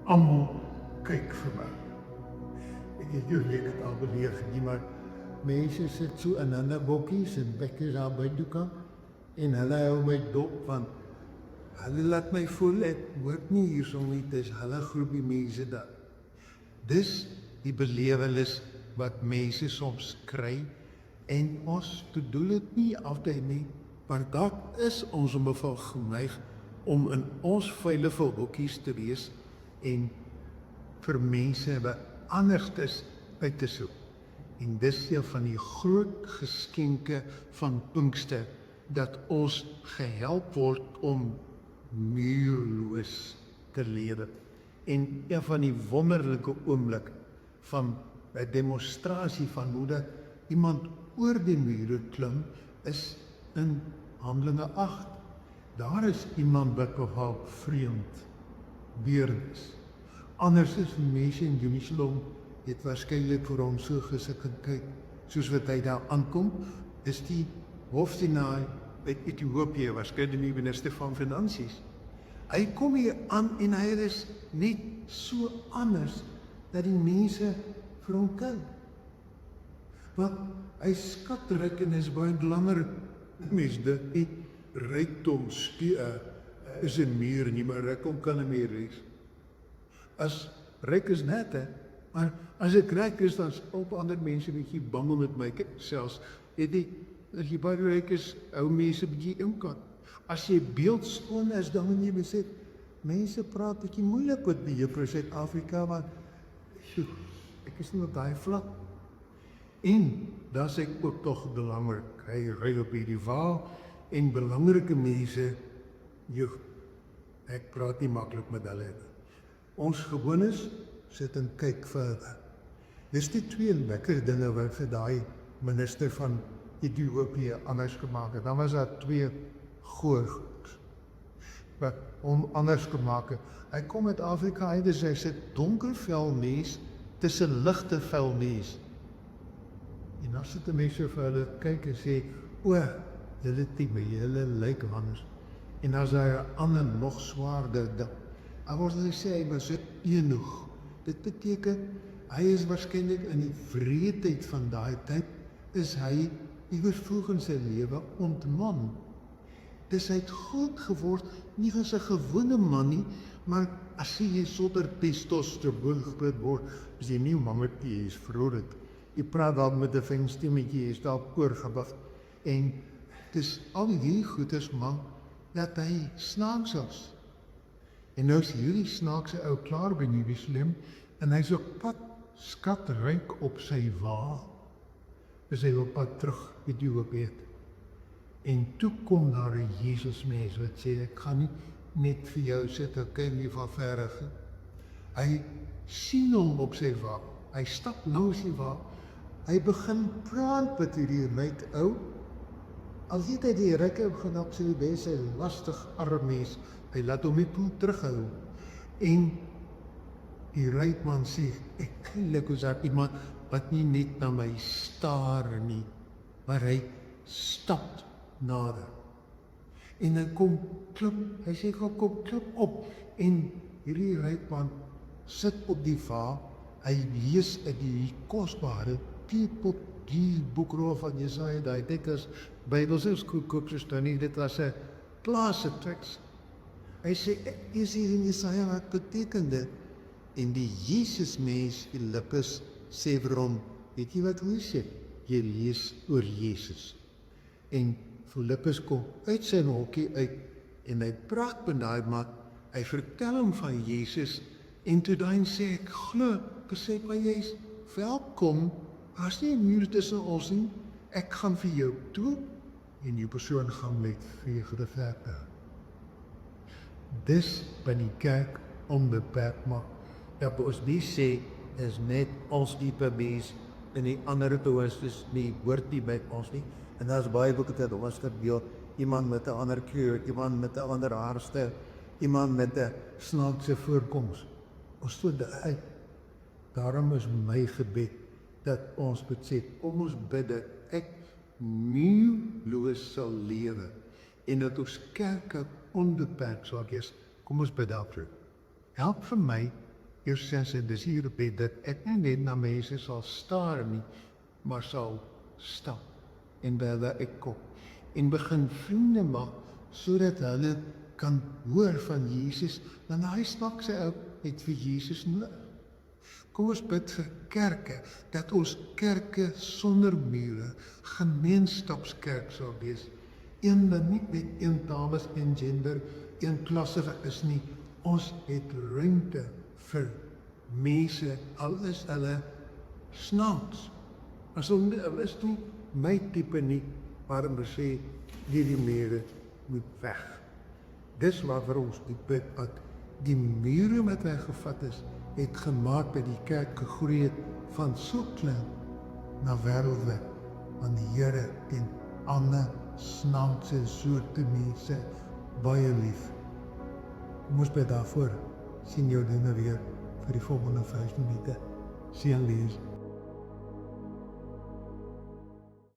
Almal kyk vir my. Ek het jou net al beleef nie, maar mense sit so in hulle bokkies en bekke daar by die kant en hulle hou my dop want hulle laat my voel ek hoort nie hierson nie, dis hulle groepie mense daar. Dis die belewenis wat mense soms kry en ons bedoel dit nie altyd nie, maar dat is ons bevel geneig om in ons veilige hokkies te wees en vir mense wat anders is uit te soek. En dis een van die groot geskenke van Pinkster, dat ons gehelp word om muurloos te lewe. En een van die wonderlike oomblik van 'n demonstrasie van hoe dat iemand oor die mure klim, is in Handelinge 8. Daar is iemand wat nogal vreemd weerd is. Anders is mense in Jerusalem het waarskynlik vir hom so gesik en kyk, soos wat hy daar aankom, is die hoofdienaar uit Ethiopië, waarskynlik die minister van Finansies. Hy kom hier aan en hy is net so anders dat die mense vir hom kyk. Want hy skatryk en is baie belangrik. Mense dit nie rykdom is 'n muur nie, maar rykdom kan 'n muur wees. As ryk is net, maar as ek ryk is, dan is op ander mense bietjie bang om met my selfs. As jy baie ryk is, hou mense bietjie inkant. As jy beeldskoon is, dan moet jy besef, mense praat bietjie moeilik met die juffrou Suid-Afrika, want ek is nie op daai vlak. En dan sê ek ook tog belangrik, hy ry op hierdie wa en belangrike mense, ek praat nie maklik met hulle. Ons gewones sit en kyk verder. Dis die twee lekker dinge wat vir daai minister van Ethiopië anders gemaak het. Dan was daar twee goeie wat hom anders gemaak het. Hy kom uit Afrika uit, dus hy sit donkervel mens tussen ligte vel mens. En dan sit 'n mens so vir hulle kyk en sê, julle tipe, julle lyk anders. En as hy 'n ander nog swaarder ding. Hy word gesê hy was enig. Dit beteken hy is waarskynlik in die wreedheid van daai tyd is hy iewers vroeg in sy lewe ontman. Dis hy het groot geword, nie as 'n gewone man nie, maar as jy sonder testosteron groot word, is jy nie mammetjie, jy is vrolik. Jy praat dan met 'n fyn stemmetjie, jy is daar oorgewig. En dis al hierdie goeders man dat hy snaaks was. En nou is hierdie snaakse ou klaar by Jerusalem en hy's op pad skatryk op sy wa. Dis hy op pad terug Ethiopië. En toe kom daar 'n Jesusmens wat sê ek gaan nie net vir jou sit en kyk nie van verre. Hy sien hom op sy wa. Hy stap langs die wa. Hy begin praat met hierdie ryk ou. Al het hy die ryk ou genap sy bes sy lastig arm mens. Hy laat hom nie toe terughou. En die ryk man sê, ek kyk hoe daar iemand wat nie net na my staar nie, maar hy stap nader. En hy kom klip, hy sê kom klip op. En hierdie ryk man sit op die va, hy lees uit die kosbare die boekrol van Jesaja, daai dikkes Bybels is koop so nie, dit was 'n plase teks. Hy sê, is hier in Jesaja, wat beteken dit? En die Jesusmens, Philippus, sê vir hom, weet jy wat hy sê? Jy lees oor Jesus. En Philippus kom uit sy hokkie uit, en hy praat met daai man, hy vertel hom van Jesus, en toe daai sê ek, glo, besef maar jy is welkom, as nie 'n muur tussen ons nie, ek gaan vir jou toe, en die persoon gaan met vreugde verder. Dis by die kerk onbeperk maak. Dat ons nie sê, is net ons diepe mens, en die ander toes is nie, hoort nie by ons nie. En daar is baie boeke dat ons verbeel, iemand met 'n ander kleur, iemand met 'n ander haarstyl, iemand met 'n snaakse voorkoms. Ons stoot uit. Daarom is my gebed, dat ons besef, kom ons bid dat ek muurloos sal lewe, en dat ons kerke onbeperk sal wees. Kom ons bid daarvoor. Help vir my eerstens en dis hier op dit, dat ek nie net na mense sal staar nie, maar sal stap en by hulle uitkom en begin vriende maak, sodat hulle kan hoor van Jesus, dan hy snak sy ou het vir Jesus nodig. Kom ons bid vir kerke, dat ons kerke sonder mure, gemeenskapskerk sal wees. Een wat nie met een dames en gender, een klasse wat is nie. Ons het ruimte vir mense, al is hulle snaaks. As hulle is nie my type nie, maar hulle sê, die mure moet weg. Dis waarvoor ons die bid, dat die mure wat hy gevat is, het gemaak dat die kerk gegroei het van so klein na wêreldwyd, want die Here en ander snaakse soorte mense baie lief. Kom ons bid daarvoor. Sien jou dinge weer vir die volgende 5 minute. Seën lees.